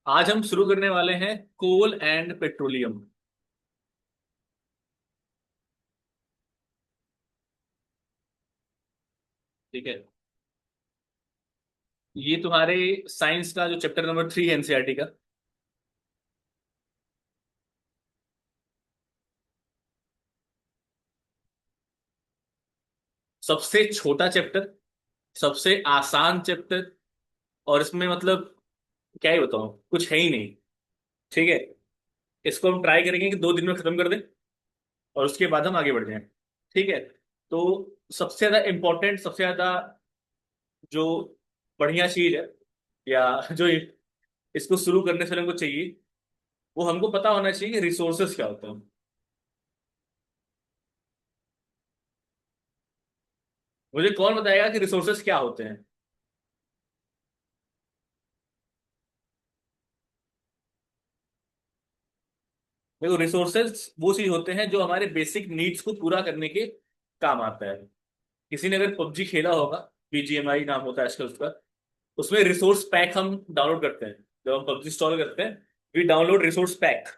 आज हम शुरू करने वाले हैं कोल एंड पेट्रोलियम। ठीक है। ये तुम्हारे साइंस का जो चैप्टर नंबर 3 है एनसीईआरटी का। सबसे छोटा चैप्टर, सबसे आसान चैप्टर। और इसमें मतलब क्या ही बताऊं, कुछ है ही नहीं। ठीक है। इसको हम ट्राई करेंगे कि 2 दिन में खत्म कर दें और उसके बाद हम आगे बढ़ जाएं। ठीक है। तो सबसे ज्यादा इम्पोर्टेंट, सबसे ज्यादा जो बढ़िया चीज है, या जो इसको शुरू करने से हमको चाहिए, वो हमको पता होना चाहिए कि रिसोर्सेस क्या होते हैं। मुझे कौन बताएगा कि रिसोर्सेस क्या होते हैं? देखो, रिसोर्सेज वो चीज होते हैं जो हमारे बेसिक नीड्स को पूरा करने के काम आता है। किसी ने अगर पबजी खेला होगा, बीजीएमआई नाम होता है आजकल उसका, उसमें रिसोर्स पैक हम डाउनलोड करते हैं। जब हम पबजी इंस्टॉल करते हैं, we download resource pack.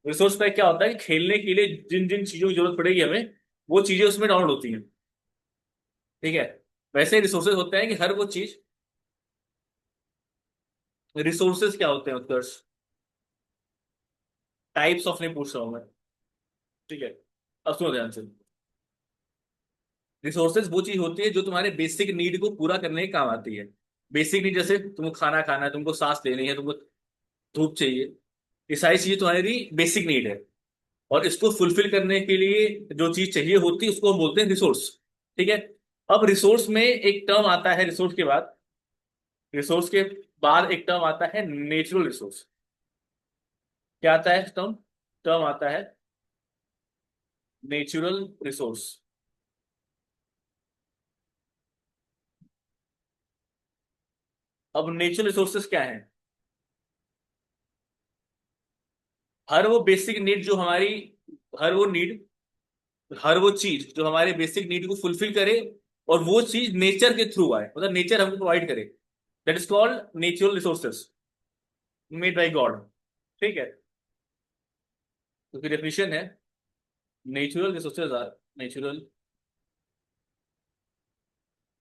Resource pack क्या होता है कि खेलने के लिए जिन जिन चीजों की जरूरत पड़ेगी हमें, वो चीजें उसमें डाउनलोड होती हैं। ठीक है। वैसे रिसोर्सेज होते हैं कि हर वो चीज, रिसोर्सेज क्या होते हैं उत्कर्ष? टाइप्स ऑफ नहीं पूछ रहा हूं मैं। ठीक है। अब सुनो ध्यान से। रिसोर्सेज वो चीज होती है जो तुम्हारे बेसिक नीड को पूरा करने के काम आती है। बेसिक नीड जैसे तुमको खाना खाना है, तुमको सांस लेनी है, तुमको धूप चाहिए। ये सारी चीजें तुम्हारी बेसिक नीड है। और इसको फुलफिल करने के लिए जो चीज चाहिए होती है उसको हम बोलते हैं रिसोर्स। ठीक है। अब रिसोर्स में एक टर्म आता है, रिसोर्स के बाद एक टर्म आता है नेचुरल रिसोर्स। क्या आता है टर्म? टर्म आता है नेचुरल रिसोर्स। अब नेचुरल रिसोर्सेज क्या है? हर वो बेसिक नीड जो हमारी, हर वो नीड, हर वो चीज जो हमारे बेसिक नीड को फुलफिल करे, और वो चीज नेचर के थ्रू आए, मतलब नेचर हमको प्रोवाइड करे, that is called natural resources made by God. ठीक है। तो उसकी डेफिनेशन है, natural resources are, natural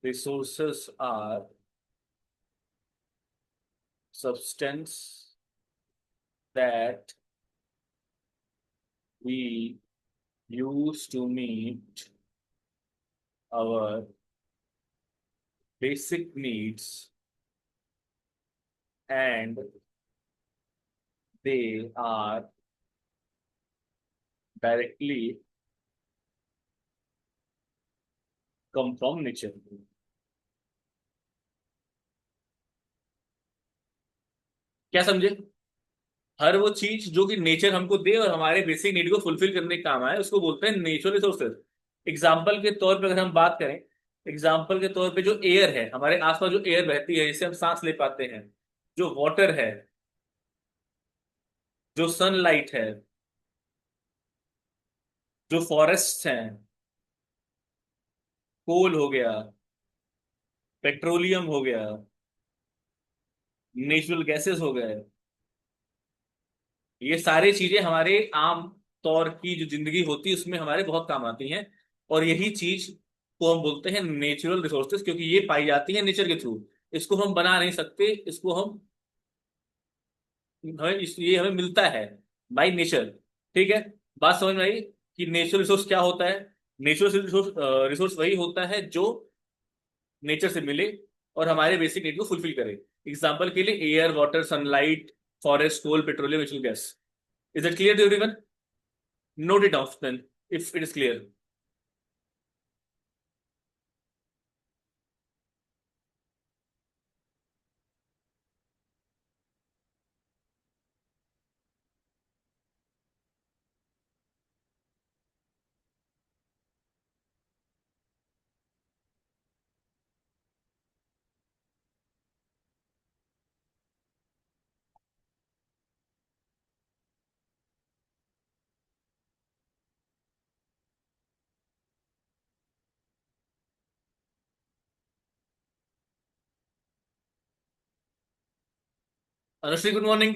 resources are substance that we use to meet our basic needs, and they are directly come from nature। क्या समझे? हर वो चीज जो कि नेचर हमको दे और हमारे बेसिक नीड को फुलफिल करने का काम आए, उसको बोलते हैं नेचुरल रिसोर्सेज। एग्जाम्पल के तौर पर अगर हम बात करें, एग्जाम्पल के तौर पे जो एयर है, हमारे आसपास जो एयर बहती है जिससे हम सांस ले पाते हैं, जो वाटर है, जो सनलाइट है, जो फॉरेस्ट हैं, कोल हो गया, पेट्रोलियम हो गया, नेचुरल गैसेस हो गए, ये सारी चीजें हमारे आम तौर की जो जिंदगी होती है उसमें हमारे बहुत काम आती हैं। और यही चीज को हम बोलते हैं नेचुरल रिसोर्सेज, क्योंकि ये पाई जाती है नेचर के थ्रू। इसको हम बना नहीं सकते, इसको हम, ये हमें मिलता है बाई नेचर। ठीक है। बात समझ में आई कि नेचुरल रिसोर्स क्या होता है? नेचुरल रिसोर्स, रिसोर्स वही होता है जो नेचर से मिले और हमारे बेसिक नीड को फुलफिल करे। एग्जाम्पल के लिए air, water, sunlight, forest, coal, petroleum, natural gas. Is it clear to everyone? Note it down then, if it is clear. Anushree, good morning.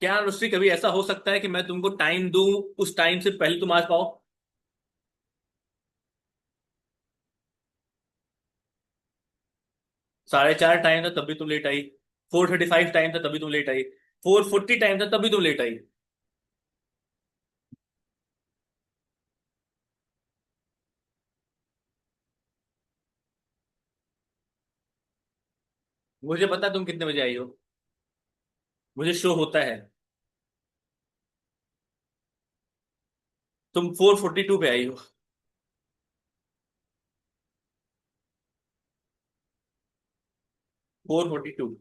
क्या अनुश्री कभी ऐसा हो सकता है कि मैं तुमको टाइम दूं, उस टाइम से पहले तुम आ पाओ? 4:30 टाइम था तब भी तुम लेट आई। 4:35 टाइम था तभी तुम लेट आई। 4:40 टाइम था तभी तुम लेट आई। मुझे पता है तुम कितने बजे आई हो। मुझे शो होता है। तुम 4:42 पे आई हो। 4:42।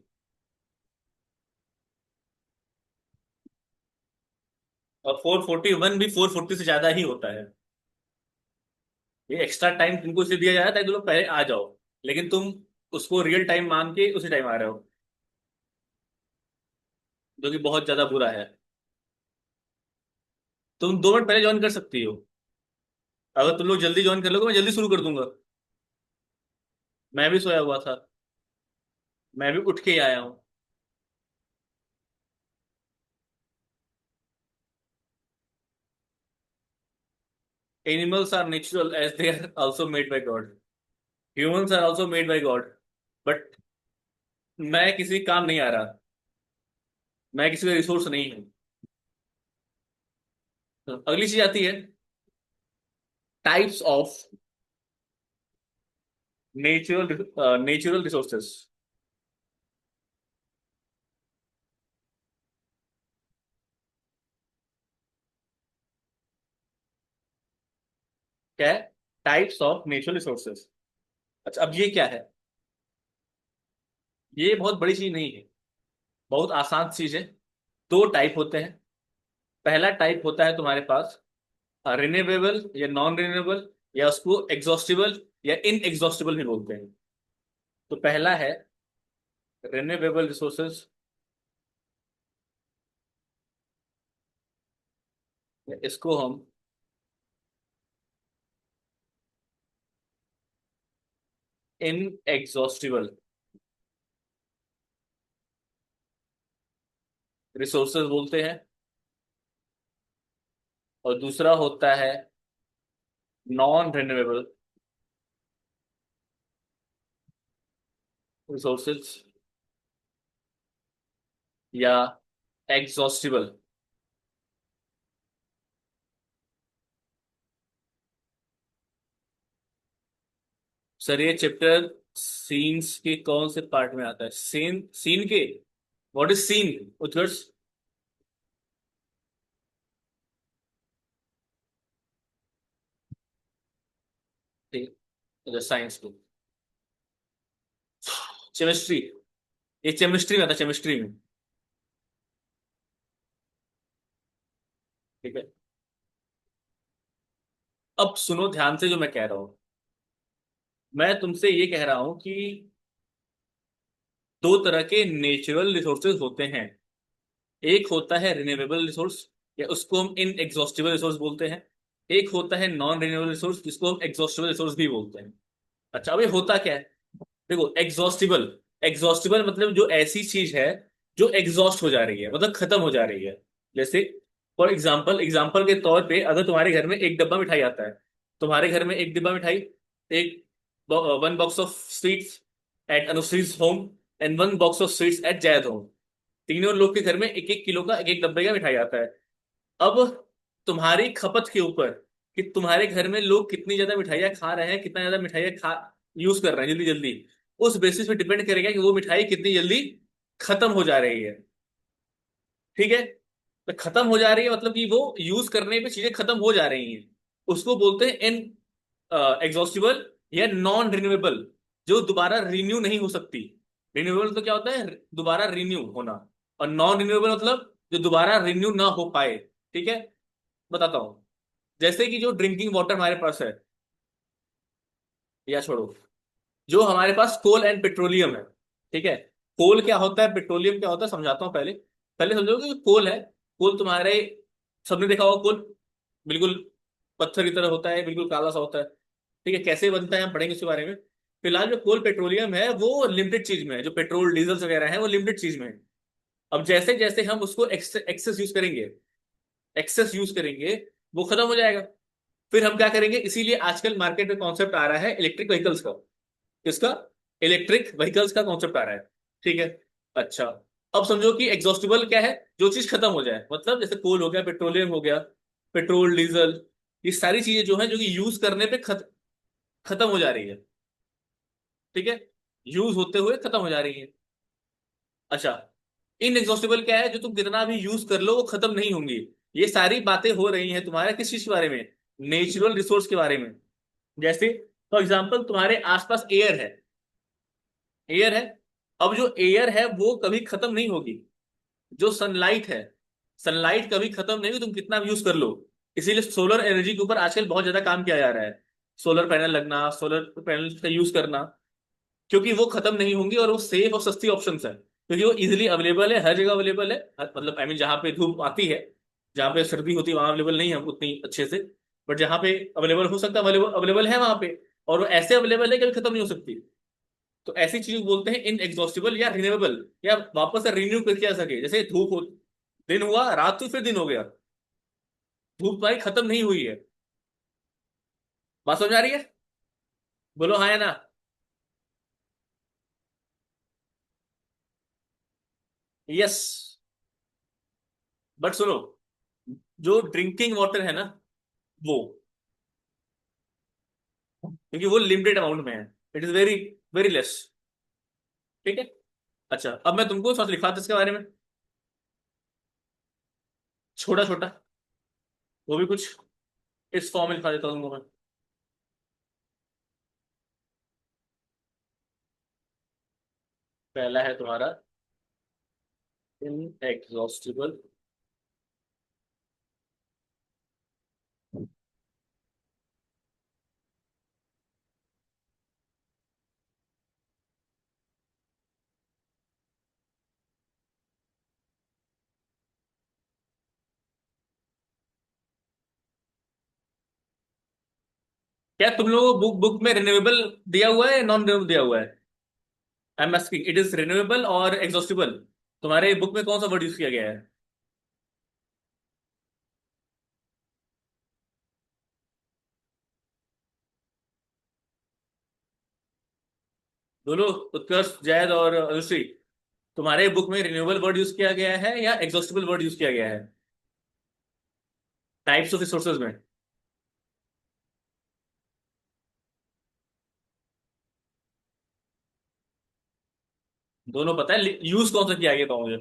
और 4:41 भी 4:40 से ज्यादा ही होता है। ये एक्स्ट्रा टाइम तुमको इसलिए दिया जा रहा है ताकि तुम लोग पहले आ जाओ। लेकिन तुम उसको रियल टाइम मान के उसी टाइम आ रहे हो, जो कि बहुत ज्यादा बुरा है। तुम 2 मिनट पहले ज्वाइन कर सकती हो। अगर तुम लोग जल्दी ज्वाइन कर लोगे मैं जल्दी शुरू कर दूंगा। मैं भी सोया हुआ था। मैं भी उठ के ही आया हूँ। Animals are natural as they are also made by God. Humans are also made by God. But मैं किसी काम नहीं आ रहा। मैं किसी का रिसोर्स नहीं हूँ। तो अगली चीज आती है, टाइप्स ऑफ नेचुरल रिसोर्सेस। क्या है? Types of natural resources. अच्छा, अब ये क्या है? ये बहुत बड़ी चीज नहीं है। बहुत आसान चीज है। 2 टाइप होते हैं। पहला टाइप होता है तुम्हारे पास रिन्यूएबल या नॉन रिन्यूएबल, या उसको एग्जॉस्टिबल या इन एग्जॉस्टिबल भी बोलते हैं। तो पहला है रिन्यूएबल रिसोर्सेज, इसको हम इन एग्जॉस्टिबल रिसोर्सेज बोलते हैं। और दूसरा होता है नॉन रिन्यूएबल रिसोर्सेज या एग्जॉस्टिबल। सर ये चैप्टर सीन्स के कौन से पार्ट में आता है? सीन सीन के? व्हाट इज सीन, उत्कर्ष? ठीक है, साइंस को। केमिस्ट्री। ये केमिस्ट्री में आता है, केमिस्ट्री में। ठीक है। अब सुनो ध्यान से जो मैं कह रहा हूं। मैं तुमसे ये कह रहा हूं कि 2 तरह के नेचुरल रिसोर्सेज होते हैं। एक होता है रिन्यूएबल रिसोर्स, या उसको हम इन एग्जॉस्टिबल रिसोर्स बोलते हैं। एक होता है नॉन रिन्यूएबल रिसोर्स, जिसको हम एग्जॉस्टिबल रिसोर्स भी बोलते हैं। अच्छा, अब ये होता क्या है? देखो, एग्जॉस्टिबल, एग्जॉस्टिबल मतलब जो ऐसी चीज है जो एग्जॉस्ट हो जा रही है, मतलब खत्म हो जा रही है। जैसे फॉर एग्जाम्पल, एग्जाम्पल के तौर पे अगर तुम्हारे घर में एक डब्बा मिठाई आता है, तुम्हारे घर में एक डिब्बा मिठाई, एक 1 box of sweets at Anushree's home, and 1 box of sweets at Zaid home. तीनों लोग के घर में 1-1 किलो का, 1-1 डब्बे का मिठाई आता है। अब तुम्हारी खपत के ऊपर, कि तुम्हारे घर में लोग कितनी ज्यादा मिठाइयाँ खा रहे हैं, कितना ज्यादा मिठाइयाँ खा यूज कर रहे हैं जल्दी जल्दी, उस बेसिस पे डिपेंड करेगा कि वो मिठाई कितनी जल्दी खत्म हो जा रही है। ठीक है? तो खत्म हो जा रही है मतलब कि वो यूज करने पे चीजें खत्म हो जा रही हैं। उसको बोलते हैं इन एग्जॉस्टिबल या नॉन रिन्यूएबल, जो दोबारा रिन्यू नहीं हो सकती। रिन्यूएबल तो क्या होता है? दोबारा रिन्यू होना। और नॉन रिन्यूएबल मतलब जो दोबारा रिन्यू ना हो पाए। ठीक है? बताता हूं। जैसे कि जो ड्रिंकिंग वाटर हमारे पास है, या छोड़ो, जो हमारे पास कोल एंड पेट्रोलियम है। ठीक है? कोल क्या होता है, पेट्रोलियम क्या होता है, समझाता हूँ पहले। पहले समझो कि कोल है। कोल तुम्हारे, सबने देखा होगा कोल, बिल्कुल पत्थर की तरह होता है, बिल्कुल काला सा होता है। ठीक है? कैसे बनता है हम पढ़ेंगे उसके बारे में। फिलहाल जो कोल पेट्रोलियम है वो लिमिटेड चीज में है, जो पेट्रोल डीजल वगैरह है वो लिमिटेड चीज में है। अब जैसे जैसे हम उसको एक्सेस यूज करेंगे, एक्सेस यूज करेंगे, वो खत्म हो जाएगा। फिर हम क्या करेंगे, इसीलिए आजकल मार्केट में कॉन्सेप्ट आ रहा है इलेक्ट्रिक व्हीकल्स का। किसका? इलेक्ट्रिक व्हीकल्स का कॉन्सेप्ट आ रहा है। ठीक है। अच्छा, अब समझो कि एग्जॉस्टिबल क्या है? जो चीज खत्म हो जाए, मतलब जैसे कोल हो गया, पेट्रोलियम हो गया, पेट्रोल डीजल, ये सारी चीजें जो है जो कि यूज करने पे खत्म हो जा रही है। ठीक है, यूज होते हुए खत्म हो जा रही है। अच्छा, इनएग्जॉस्टिबल क्या है? जो तुम कितना भी यूज कर लो वो खत्म नहीं होंगी। ये सारी बातें हो रही हैं तुम्हारे किस चीज के बारे में? नेचुरल रिसोर्स के बारे में। जैसे फॉर एग्जाम्पल तुम्हारे आसपास एयर है, एयर है। अब जो एयर है वो कभी खत्म नहीं होगी। जो सनलाइट है, सनलाइट कभी खत्म नहीं होगी, तुम कितना भी यूज कर लो। इसीलिए सोलर एनर्जी के ऊपर आजकल बहुत ज्यादा काम किया जा रहा है। सोलर पैनल लगना, सोलर पैनल का यूज करना, क्योंकि वो खत्म नहीं होंगी और वो सेफ और सस्ती ऑप्शन है, क्योंकि वो इजिली अवेलेबल है, हर जगह अवेलेबल है। मतलब आई मीन जहाँ पे धूप आती है, जहाँ पे सर्दी होती है वहां अवेलेबल नहीं है उतनी अच्छे से, बट जहाँ पे अवेलेबल हो सकता है अवेलेबल अवेलेबल है वहां पे। और वो ऐसे अवेलेबल है कि कभी खत्म नहीं हो सकती। तो ऐसी चीज बोलते हैं इन एग्जॉस्टिबल या रिन्यूएबल, या वापस से रिन्यू करके आ सके। जैसे धूप हो, दिन हुआ, रात हुई, फिर दिन हो गया, धूप तुम्हारी खत्म नहीं हुई है। बात समझ आ रही है? बोलो हाँ या ना। यस। बट सुनो, जो ड्रिंकिंग वाटर है ना, वो, क्योंकि वो लिमिटेड अमाउंट में है, it is very very less. ठीक है। अच्छा, अब मैं तुमको थोड़ा सा लिखा था इसके बारे में, छोटा छोटा, वो भी कुछ इस फॉर्म में लिखा देता हूँ तुमको मैं। पहला है तुम्हारा इनएग्जॉस्टिबल। क्या तुम लोगों को बुक बुक में रिन्यूएबल दिया हुआ है, नॉन रिन्यूएबल दिया हुआ है? I am asking, it is renewable और एग्जॉस्टिबल, तुम्हारे बुक में कौन सा वर्ड यूज किया गया है? दोनों, उत्कर्ष, जैद और अनुश्री, तुम्हारे बुक में रिन्यूएबल वर्ड यूज किया गया है या एग्जॉस्टिबल वर्ड यूज किया गया है टाइप्स ऑफ रिसोर्सेज में? दोनों पता है, यूज कौन सा किया गया था मुझे?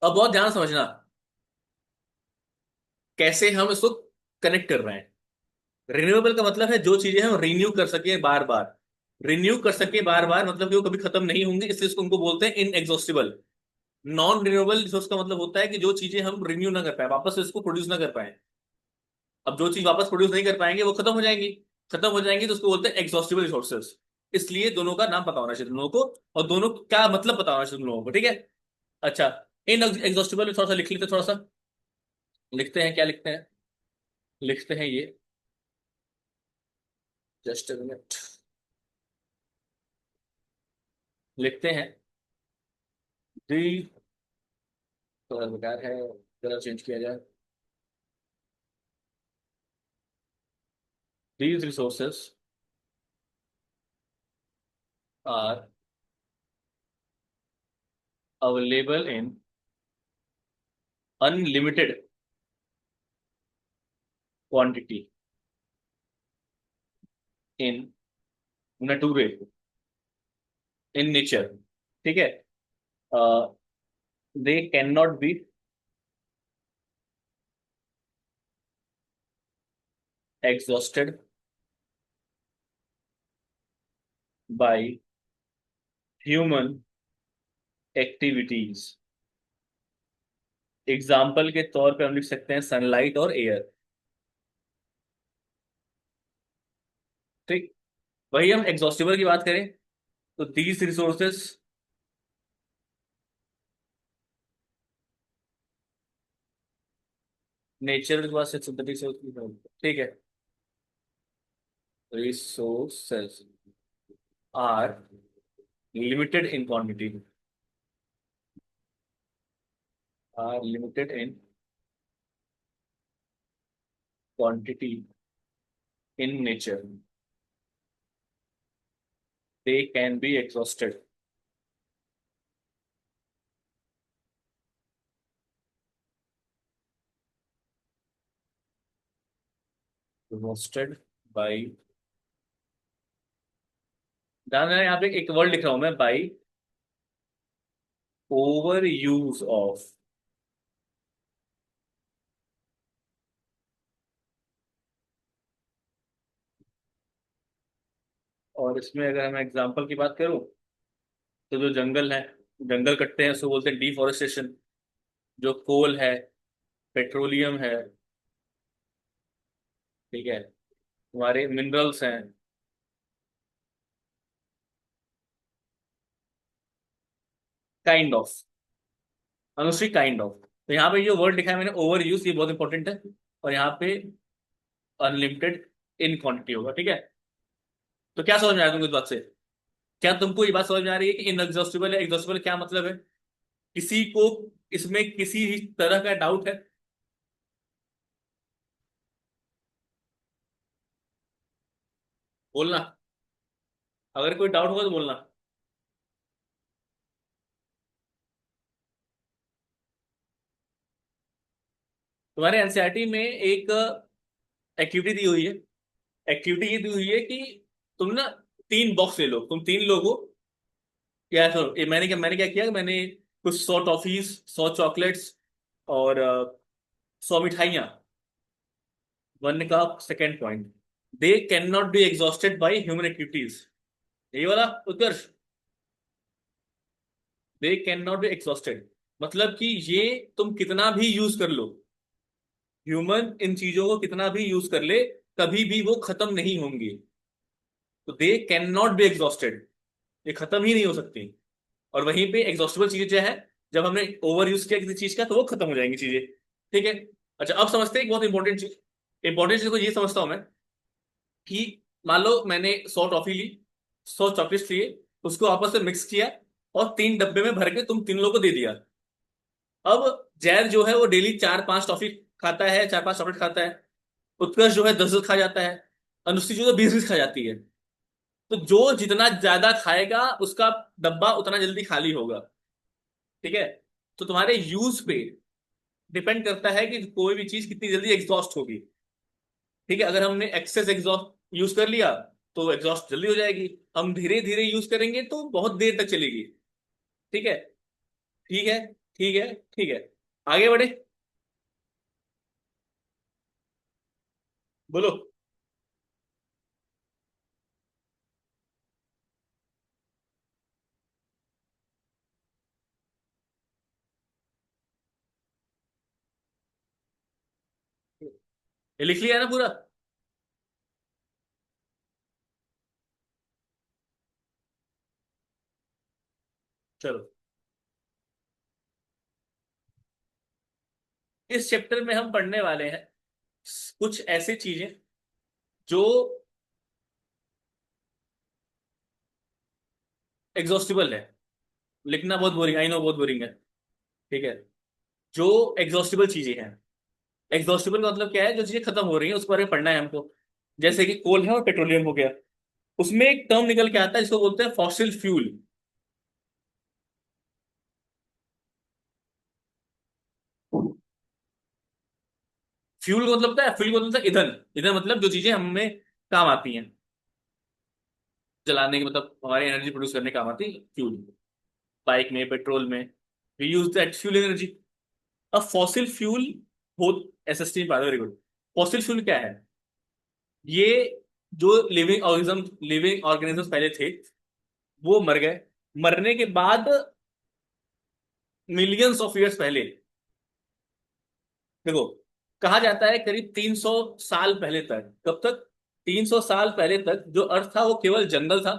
अब बहुत ध्यान से समझना कैसे हम इसको कनेक्ट कर रहे हैं। रिन्यूएबल का मतलब है जो चीजें हम रिन्यू कर सके बार बार, रिन्यू कर सके बार बार, मतलब कि वो कभी खत्म नहीं होंगी, इसलिए इसको उनको बोलते हैं इनएग्जॉस्टिबल। नॉन रिन्यूएबल रिसोर्स का मतलब होता है कि जो चीजें हम रिन्यू ना कर पाए, वापस से इसको प्रोड्यूस ना कर पाए। अब जो चीज वापस प्रोड्यूस नहीं कर पाएंगे वो खत्म हो जाएंगी, खत्म हो जाएंगी तो उसको बोलते हैं एग्जॉस्टिबल रिसोर्सेज। इसलिए दोनों का नाम पता होना चाहिए तुम लोगों को, और दोनों क्या मतलब पता होना चाहिए तुम लोगों को। ठीक है। अच्छा, इन एग्जॉस्टिबल में थोड़ा सा लिख लेते हैं, थोड़ा सा लिखते हैं, क्या लिखते हैं? लिखते हैं ये, जस्ट अ मिनट, लिखते हैं दी, कलर बेकार है, कलर चेंज किया जाए। These resources are available in unlimited quantity in nature, in nature। ठीक है। They cannot be exhausted by human activities। Example के तौर पे हम लिख सकते हैं सनलाइट और एयर। ठीक। वही हम एग्जॉस्टिबल की बात करें तो दीज रिसोर्सेस नेचुरल के बाद सिंथेटिक से ठीक है। Resources are limited in quantity, are limited in quantity in nature, they can be exhausted, exhausted by, ध्यान देना यहाँ पे एक वर्ड लिख रहा हूं मैं, बाई ओवर यूज ऑफ। और इसमें अगर मैं एग्जांपल की बात करूं, तो जो जंगल है, जंगल कटते हैं उसको बोलते हैं डिफोरेस्टेशन। जो कोल है, पेट्रोलियम है, ठीक है, हमारे मिनरल्स हैं, kind of, Anushree kind of. तो यहाँ पे जो वर्ड लिखा है मैंने ओवर यूज, ये बहुत इंपॉर्टेंट है। और यहाँ पे अनलिमिटेड इन क्वांटिटी होगा, ठीक है। तो क्या समझ में आया तुमको इस बात से? क्या तुमको ये बात समझ में आ रही है कि इनएग्जॉस्टिबल है एग्जॉस्टिबल क्या मतलब है? किसी को इसमें किसी भी तरह का डाउट है? बोलना, अगर कोई डाउट होगा तो बोलना। तुम्हारे एनसीईआरटी में एक एक्टिविटी दी हुई है। एक्टिविटी ये दी हुई है कि तुम ना 3 बॉक्स ले लो, तुम 3 लोग हो। क्या सर, ये मैंने क्या किया, मैंने कुछ 100 टॉफीज, 100 चॉकलेट्स और 100 मिठाइयाँ। वन का second point, they can not be exhausted by human activities. यही वाला Utkarsh, they can not be exhausted, मतलब कि ये तुम कितना भी यूज कर लो, ह्यूमन इन चीजों को कितना भी यूज कर ले, कभी भी वो खत्म नहीं होंगी। तो दे कैन नॉट बी एग्जॉस्टेड, ये खत्म ही नहीं हो सकती। और वहीं पे एग्जॉस्टेबल चीजें क्या है, जब हमने ओवर यूज किया किसी चीज का तो वो खत्म हो जाएंगी चीजें, ठीक है। अच्छा, अब समझते हैं एक बहुत इंपॉर्टेंट चीज। इंपॉर्टेंट चीज को ये समझता हूं मैं कि मान लो मैंने 100 टॉफी ली, 100 चॉकलेट्स लिए, उसको आपस में मिक्स किया और 3 डब्बे में भर के तुम 3 लोगों को दे दिया। अब जैद जो है वो डेली 4-5 टॉफी खाता है, 4-5 चॉकलेट खाता है। उत्कर्ष जो है 10-10 खा जाता है। अनुश्री जो है 20-20 खा जाती है। तो जो जितना ज्यादा खाएगा उसका डब्बा उतना जल्दी खाली होगा, ठीक है। तो तुम्हारे यूज पे डिपेंड करता है कि कोई भी चीज कितनी जल्दी एग्जॉस्ट होगी, ठीक है। अगर हमने एक्सेस एग्जॉस्ट यूज कर लिया तो एग्जॉस्ट जल्दी हो जाएगी। हम धीरे धीरे यूज करेंगे तो बहुत देर तक चलेगी, ठीक है। ठीक है, ठीक है, ठीक है, आगे बढ़े, बोलो। ये लिख लिया ना पूरा? चलो, इस चैप्टर में हम पढ़ने वाले हैं कुछ ऐसी चीजें जो एग्जॉस्टिबल है। लिखना बहुत बोरिंग, आई नो बहुत बोरिंग है, ठीक है। जो एग्जॉस्टिबल चीजें हैं, एग्जॉस्टिबल का मतलब क्या है, जो चीजें खत्म हो रही हैं उसके बारे में पढ़ना है हमको। जैसे कि कोल है और पेट्रोलियम हो गया। उसमें एक टर्म निकल के आता है जिसको बोलते हैं फॉसिल फ्यूल। फ्यूल का मतलब होता है, फ्यूल का मतलब होता है ईंधन। ईंधन मतलब जो चीजें हमें काम आती हैं जलाने के, मतलब हमारी एनर्जी प्रोड्यूस करने काम आती है फ्यूल। बाइक में, पेट्रोल में, we use that fuel energy. अब फॉसिल फ्यूल, बहुत एसएसटी वेरी गुड। फॉसिल फ्यूल क्या है? ये जो लिविंग ऑर्गेनिज्म पहले थे वो मर गए। मरने के बाद मिलियंस ऑफ ईयर्स पहले, देखो, कहा जाता है करीब 300 साल पहले तक, कब तक? 300 साल पहले तक जो अर्थ था वो केवल जंगल था।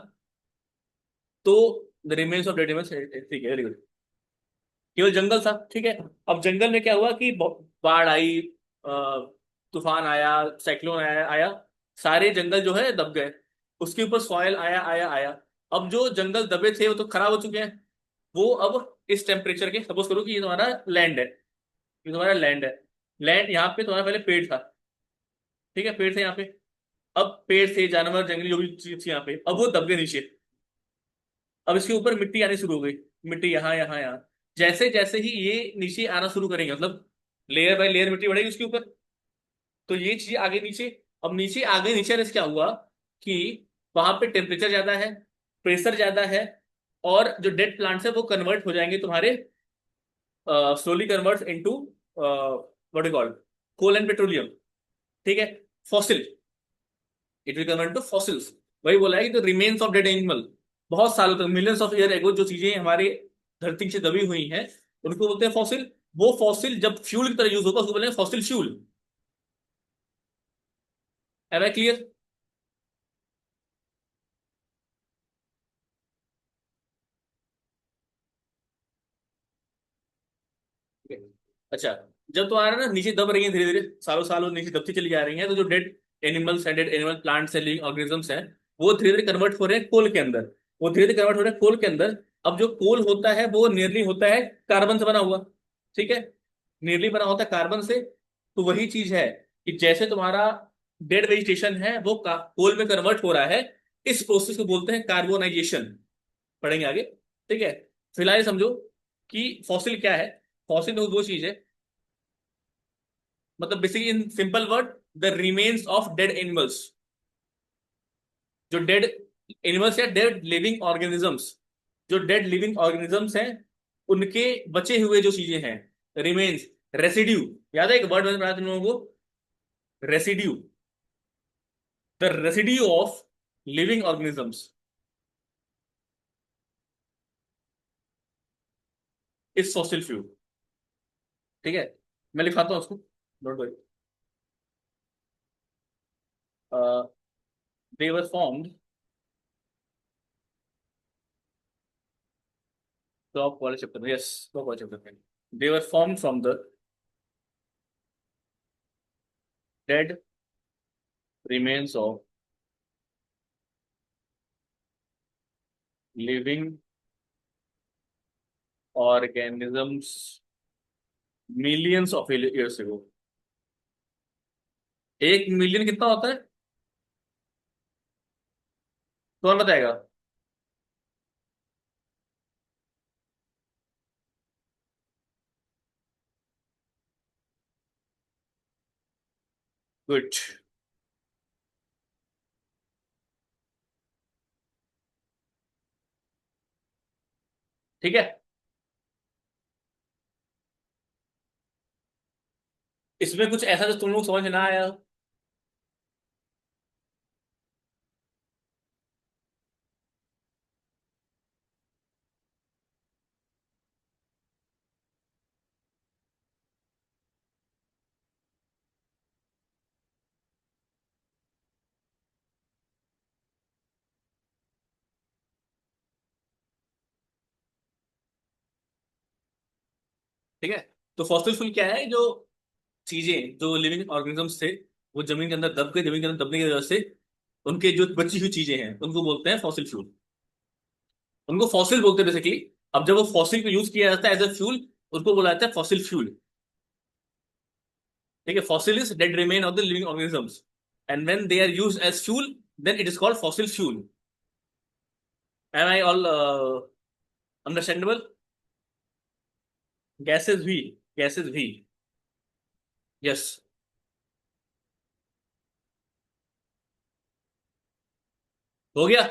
तो द रिमेन्स ऑफ डेड, ठीक है, वेरी गुड, केवल जंगल था, ठीक है। अब जंगल में क्या हुआ कि बाढ़ आई, तूफान आया, साइक्लोन आया आया, सारे जंगल जो है दब गए। उसके ऊपर सॉयल आया आया आया। अब जो जंगल दबे थे वो तो खराब हो चुके हैं। वो अब इस टेम्परेचर के, सपोज करो कि ये तुम्हारा लैंड है, ये तुम्हारा लैंड है। लैंड यहाँ पे तुम्हारा पहले पेड़ था, ठीक है, पेड़ थे यहाँ पे। अब पेड़ थे, जानवर, जंगली जो भी चीज थी यहाँ पे, अब वो दब गए नीचे। अब इसके ऊपर मिट्टी आनी शुरू हो गई। मिट्टी यहाँ यहाँ यहाँ। जैसे जैसे ही ये नीचे आना शुरू करेंगे, मतलब लेयर बाय लेयर मिट्टी बढ़ेगी उसके ऊपर, तो ये चीज आगे नीचे। अब नीचे आगे नीचे आने से क्या हुआ कि वहां पे टेम्परेचर ज्यादा है, प्रेशर ज्यादा है, और जो डेड प्लांट्स है वो कन्वर्ट हो जाएंगे तुम्हारे, slowly convert into what you called, coal and petroleum, ठीक है, fossil. It will convert to fossils. वही बोला है कि the remains of dead animal, बहुत सालों तक, मिलियंस ऑफ ईयर एगो जो चीजें हमारे धरती से दबी हुई हैं, उनको बोलते हैं फॉसिल। वो फॉसिल जब फ्यूल की तरह यूज होगा उसको बोलेंगे fossil fuel. Am I clear? अच्छा, जब तुम्हारा ना नीचे दब रही है धीरे धीरे, सालों सालों नीचे दबती चली जा रही है, तो जो डेड एनिमल्स हैं, डेड एनिमल प्लांट्स हैं, लिविंग ऑर्गेनिजम्स हैं, वो धीरे धीरे कन्वर्ट हो रहे हैं कोल के अंदर। वो धीरे धीरे कन्वर्ट हो रहे हैं कोल के अंदर। अब जो कोल होता है वो नियरली होता है कार्बन से बना हुआ, ठीक है, नियरली बना होता है कार्बन से। तो वही चीज है कि जैसे तुम्हारा डेड वेजिटेशन है वो कोल में कन्वर्ट हो रहा है, इस प्रोसेस को बोलते हैं कार्बोनाइजेशन। पढ़ेंगे आगे, ठीक है। फिलहाल ये समझो कि फॉसिल क्या है। फॉसिल वो चीज है, मतलब basically in simple word, the remains of dead animals. जो डेड एनिमल्स या डेड लिविंग ऑर्गेनिजम्स, जो डेड लिविंग ऑर्गेनिजम्स हैं, उनके बचे हुए जो चीजें हैं, रिमेन्स, रेसिड्यू। याद है एक वर्ड मैंने बनाया तुम लोगों को, residue. The residue of living organisms is fossil fuel, ठीक है। मैं लिखाता हूँ उसको, don't worry. They were formed, top वाले चैप्टर में, यस, टॉप वाले चैप्टर में, they were formed from the dead remains of living organisms millions of years ago। 1 million कितना होता है, कौन बताएगा? गुड। ठीक है, इसमें कुछ ऐसा जो तुम लोग समझ ना आया हो? ठीक है, तो फॉसिल फ्यूल क्या है? जो चीजें, जो लिविंग ऑर्गेनिजम्स थे, वो जमीन के अंदर दब गए, जमीन के अंदर दबने की वजह से उनके जो बची हुई चीजें हैं उनको बोलते हैं फॉसिल फ्यूल। उनको फॉसिल बोलते हैं बेसिकली। अब जब वो फॉसिल को यूज किया जाता है एज अ फ्यूल, उसको बोला जाता है फॉसिल फ्यूल। ठीक है, fossil is dead remain of the living organisms, and when they are used as fuel, then it is called fossil fuel. Am I all understandable? Gases भी, gases भी, yes. हो गया?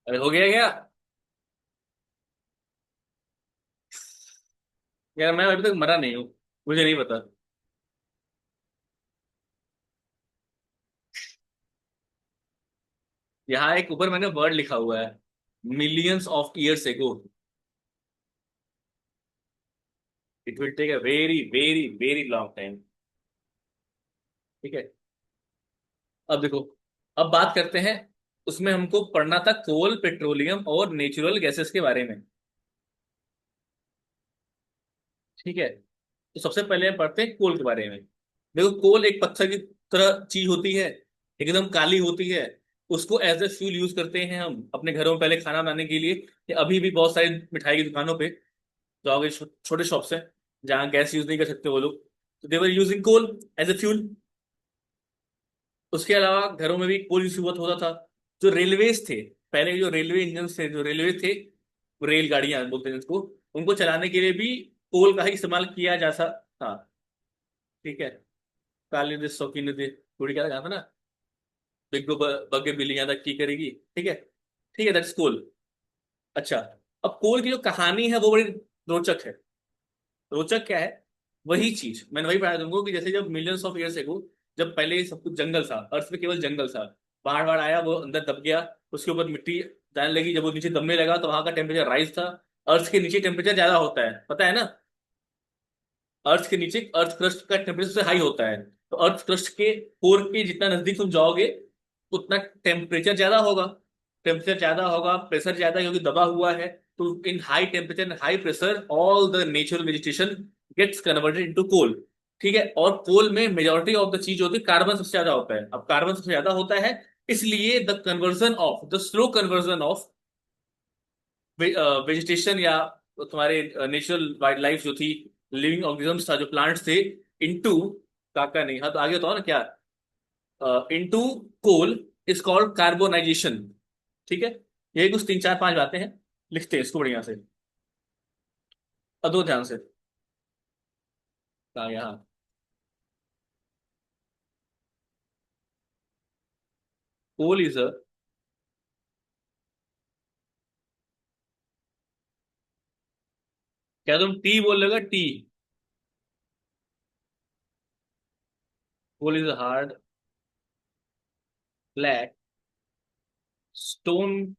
अरे हो गया क्या? यार मैं अभी तक मरा नहीं हूँ, मुझे नहीं पता। यहाँ एक ऊपर मैंने वर्ड लिखा हुआ है, millions of years ago. It will take a very very very long time. ठीक है। अब देखो, अब बात करते हैं, उसमें हमको पढ़ना था कोल, पेट्रोलियम और नेचुरल गैसेस के बारे में। ठीक है। तो सबसे पहले हम पढ़ते हैं कोल के बारे में। देखो, कोल एक पत्थर की तरह चीज होती है, एकदम काली होती है। उसको एज ए फ्यूल यूज करते हैं हम अपने घरों में, पहले खाना बनाने के लिए, या अभी भी बहुत सारी मिठाई की दुकानों पे जाओगे, छोटे शॉप्स हैं जहाँ गैस यूज नहीं कर सकते वो लोग, तो they were using coal as a fuel. उसके अलावा घरों में भी कोल यूज बहुत होता था। जो रेलवेज थे, पहले जो रेलवे इंजन थे, जो रेलवे थे, रेलगाड़ियां बोलते हैं उसको, उनको चलाने के लिए भी कोल का ही इस्तेमाल किया जा सकता था। ठीक है। काली दे शौकीन दे, थोड़ी क्या गाना था ना, बिग बग्गे बिल्ली यहाँ तक की करेगी। ठीक है। ठीक है, दैट्स कोल। अच्छा, अब कोल की जो कहानी है वो बड़ी रोचक है। रोचक क्या है? वही चीज मैंने वही बताया तुमको कि जैसे जब मिलियंस ऑफ ईयर्स एगो, जब पहले सब कुछ जंगल था, अर्थ में केवल जंगल था, बाढ़ बाढ़ आया, वो अंदर दब गया, उसके ऊपर मिट्टी जाने लगी, जब वो नीचे दबने लगा तो वहां का टेम्परेचर राइज था। अर्थ के नीचे टेम्परेचर ज्यादा होता है, पता है ना? अर्थ के नीचे अर्थ क्रस्ट का टेम्परेचर से हाई होता है, तो अर्थ क्रस्ट के कोर के जितना नजदीक तुम जाओगे उतना टेम्परेचर ज्यादा होगा। टेम्परेचर ज्यादा होगा, प्रेशर ज्यादा, क्योंकि दबा हुआ है। तो in high temperature and high pressure all the natural vegetation gets converted into coal. ठीक है। और कोल में मेजोरिटी ऑफ द चीज होती है, कार्बन सबसे ज्यादा होता है। अब कार्बन सबसे ज्यादा होता है, इसलिए the slow conversion of vegetation, या तुम्हारे नेचुरल वाइल्ड लाइफ जो थी, लिविंग ऑर्गेनिजम्स था, जो प्लांट्स थे, इनटू, काका नहीं, हाँ तो आगे बताओ ना क्या, into coal, is called carbonisation. ठीक है। ये कुछ तीन चार पांच बातें हैं, लिखते हैं इसको बढ़िया से। अब दो ध्यान से। यहाँ कोल इज अ, क्या तुम टी बोल लेगा? T. Coal is a hard black stone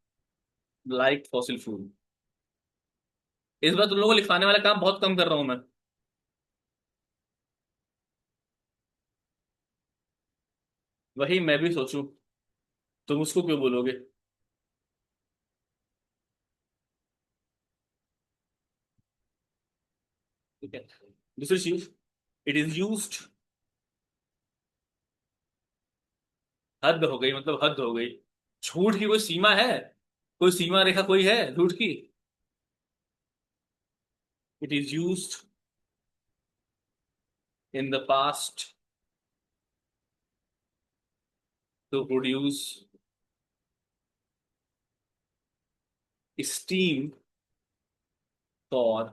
like fossil fuel. इस बार तुम लोगों को लिखवाने वाला काम बहुत कम कर रहा हूं मैं। वही मैं भी सोचूं, तुम उसको क्यों बोलोगे? ठीक है। दूसरी चीज, इट इज यूज्ड, हद हो गई, मतलब हद हो गई। झूठ की कोई सीमा है? कोई सीमा रेखा कोई है झूठ की? It is used in the past to produce steam for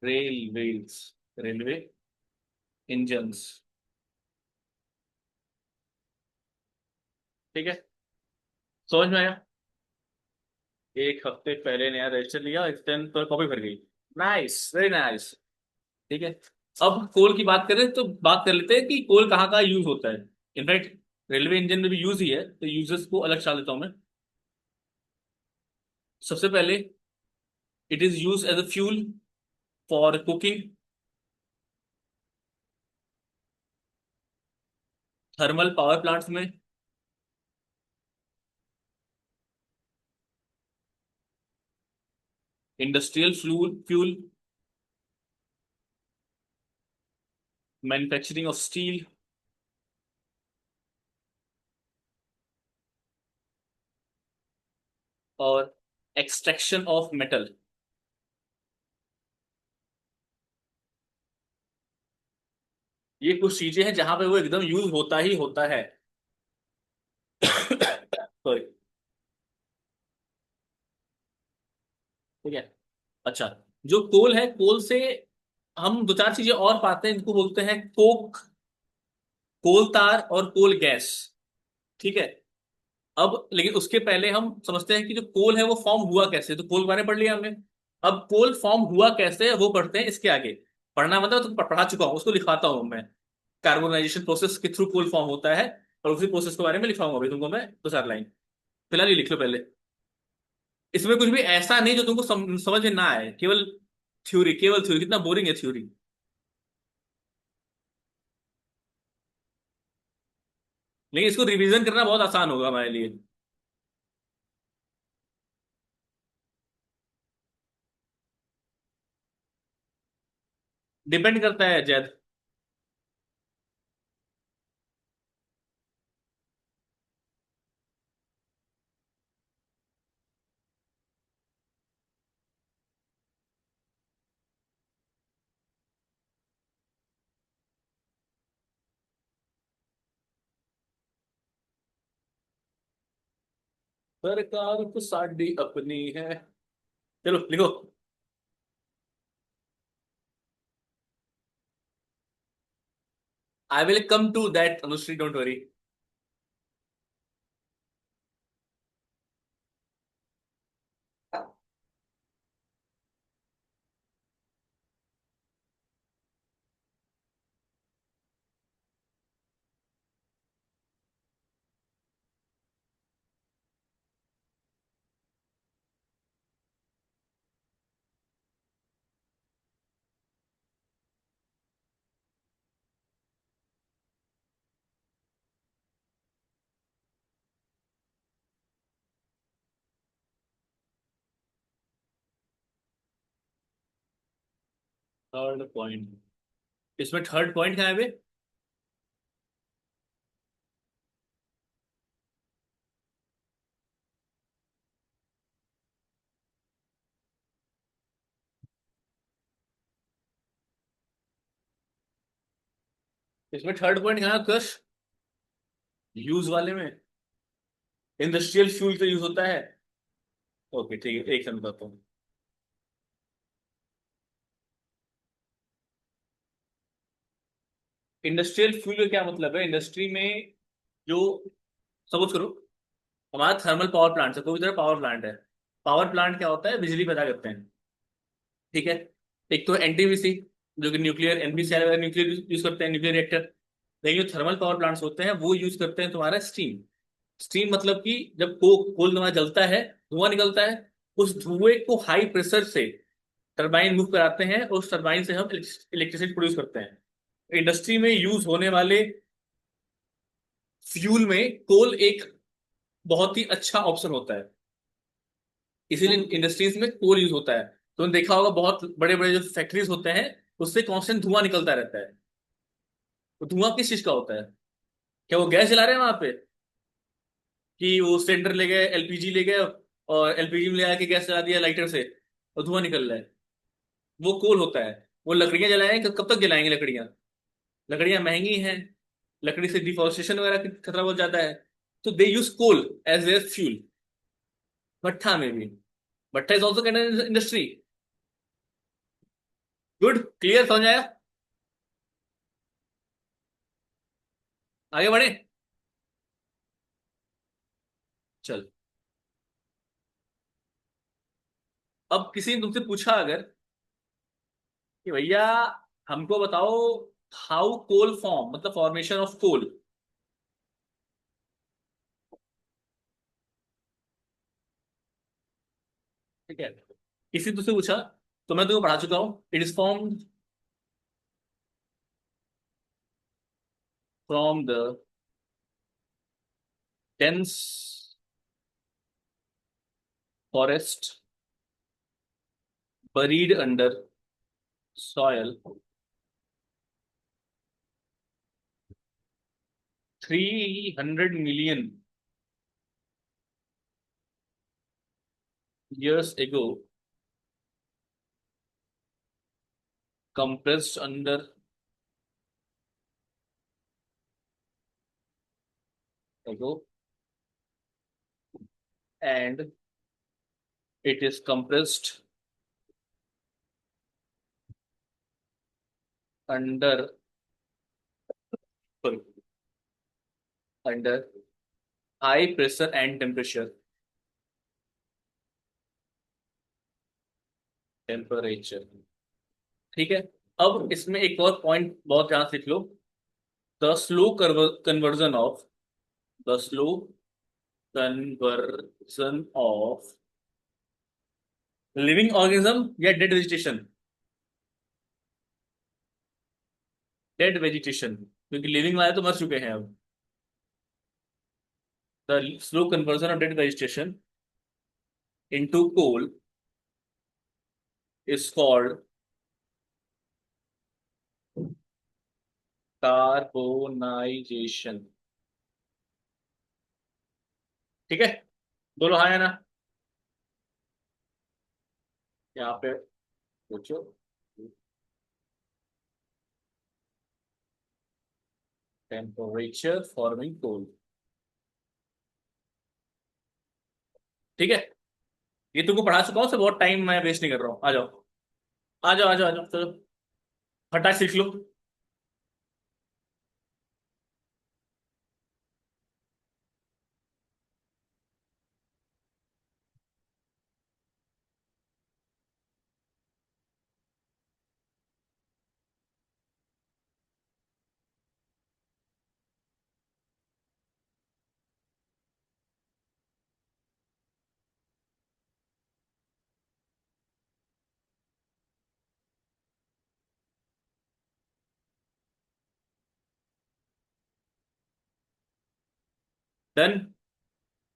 railways, railway engines. ठीक है। समझ में आया? एक हफ्ते पहले नया रजिस्टर लिया, इस दिन पर कॉपी भर गई। Nice, very nice. ठीक है। अब कोल की बात करें तो बात कर लेते हैं कि कोल कहाँ कहाँ यूज होता है। इनफैक्ट रेलवे इंजन में भी यूज ही है, तो यूजेस को अलग चला देता हूं मैं। सबसे पहले, it is use as a fuel for cooking, thermal power plants में, industrial fuel, manufacturing of steel, और एक्सट्रैक्शन ऑफ मेटल। ये कुछ चीजें हैं जहां पे वो एकदम यूज होता ही होता है। सॉरी। ठीक है। अच्छा, जो कोल है, कोल से हम दो चार चीजें और पाते हैं, इनको बोलते हैं कोक, कोल तार और कोल गैस। ठीक है। अब लेकिन उसके पहले हम समझते हैं कि जो कोल है वो फॉर्म हुआ कैसे, तो कोल के बारे में पढ़ लिया हमने। अब कोल फॉर्म हुआ कैसे वो पढ़ते हैं इसके आगे। पढ़ना मतलब तो पढ़ा चुका हूँ, उसको लिखवाता हूँ मैं। कार्बोनाइजेशन प्रोसेस के थ्रू कोल फॉर्म होता है, और उसी प्रोसेस के बारे में लिखवाऊंगा अभी तुमको मैं दो चार लाइन। फिलहाल ये लिख लो पहले। इसमें कुछ भी ऐसा नहीं जो तुमको समझ में ना आए, केवल थ्योरी, केवल थ्योरी, कितना बोरिंग है थ्योरी। लेकिन इसको रिवीजन करना बहुत आसान होगा हमारे लिए। डिपेंड करता है जैद। सरकार तो साडी अपनी है। चलो लिखो। I will come to that Anushri, don't worry. Third point, इसमें थर्ड पॉइंट कहाँ है बे? इसमें थर्ड पॉइंट कहाँ है क्रश? यूज वाले में इंडस्ट्रियल फ्यूल का यूज होता है। ओके ठीक है, एक सेकंड बताता हूँ। इंडस्ट्रियल फ्यूल का क्या मतलब है? इंडस्ट्री में जो, सपोज करो हमारा थर्मल पावर प्लांट है, कोई भी तरह पावर प्लांट है। पावर प्लांट क्या होता है? बिजली पैदा करते हैं। ठीक है। एक तो एनटीपीसी, जो कि न्यूक्लियर, एनपीसीआर वगैरह न्यूक्लियर यूज करते हैं, न्यूक्लियर रिएक्टर। लेकिन जो थर्मल पावर प्लांट्स होते हैं वो यूज करते हैं तुम्हारा स्टीम। स्टीम मतलब कि जब कोल तुम्हारा जलता है, धुआं निकलता है। उस धुएं को हाई प्रेशर से टरबाइन मूव कराते हैं, और उस टरबाइन से हम इलेक्ट्रिसिटी प्रोड्यूस करते हैं। इंडस्ट्री में यूज होने वाले फ्यूल में कोल एक बहुत ही अच्छा ऑप्शन होता है। इसीलिए इंडस्ट्रीज में कोल यूज होता है। तुमने देखा होगा बहुत बड़े बड़े जो फैक्ट्रीज होते हैं, उससे कांस्टेंट धुआं निकलता रहता है। तो धुआं किस चीज का होता है? क्या वो गैस जला रहे हैं वहां पे, कि वो सिलेंडर ले गए, एलपीजी ले गए, और एलपीजी में ले आके गैस जला दिया लाइटर से और धुआं निकल रहा है? वो कोल होता है। वो लकड़ियां जलाएं, कब तक जलाएंगे लकड़ियां? लकड़ियां महंगी हैं, लकड़ी से डिफोरेस्टेशन वगैरह का खतरा बहुत ज्यादा है। तो they use coal as a fuel. भट्ठा में भी, भट्ठा is also industry. Good, clear, समझ आया? आगे बढ़े। चल, अब किसी ने तुमसे पूछा अगर कि भैया हमको बताओ, हाउ कोल फॉर्म, मतलब फॉर्मेशन ऑफ कोल। ठीक है, किसी ने तुझसे पूछा, तो मैं तुमको पढ़ा चुका हूँ। It is form from the dense forest buried under soil 300 million years ago, compressed under ago, and it is compressed under, sorry, under high pressure and temperature। ठीक है। अब इसमें एक और पॉइंट बहुत ध्यान से लिख लो। The slow conversion of, the slow conversion of living organism या डेड वेजिटेशन। डेड वेजिटेशन, क्योंकि लिविंग वाले तो मर चुके हैं अब। The slow conversion of dead vegetation into coal is called carbonisation. ठीक है, बोलो हाँ या ना। यहाँ पे पूछो। Temperature forming coal. ठीक है, ये तुमको पढ़ा चुका हूँ, से बहुत टाइम मैं वेस्ट नहीं कर रहा हूँ। आ जाओ, आ जाओ, आ जाओ, आ जाओ, चलो फटाक सीख लो। डन।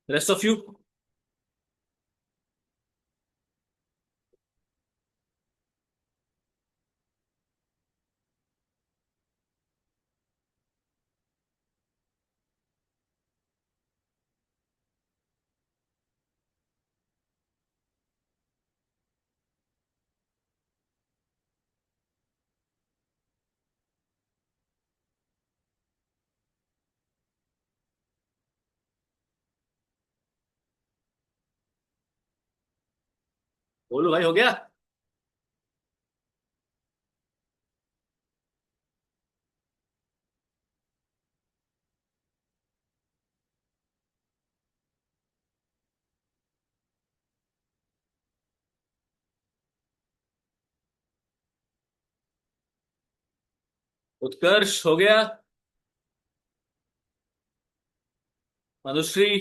Rest of you. बोलो भाई, हो गया। उत्कर्ष हो गया। मनुश्री,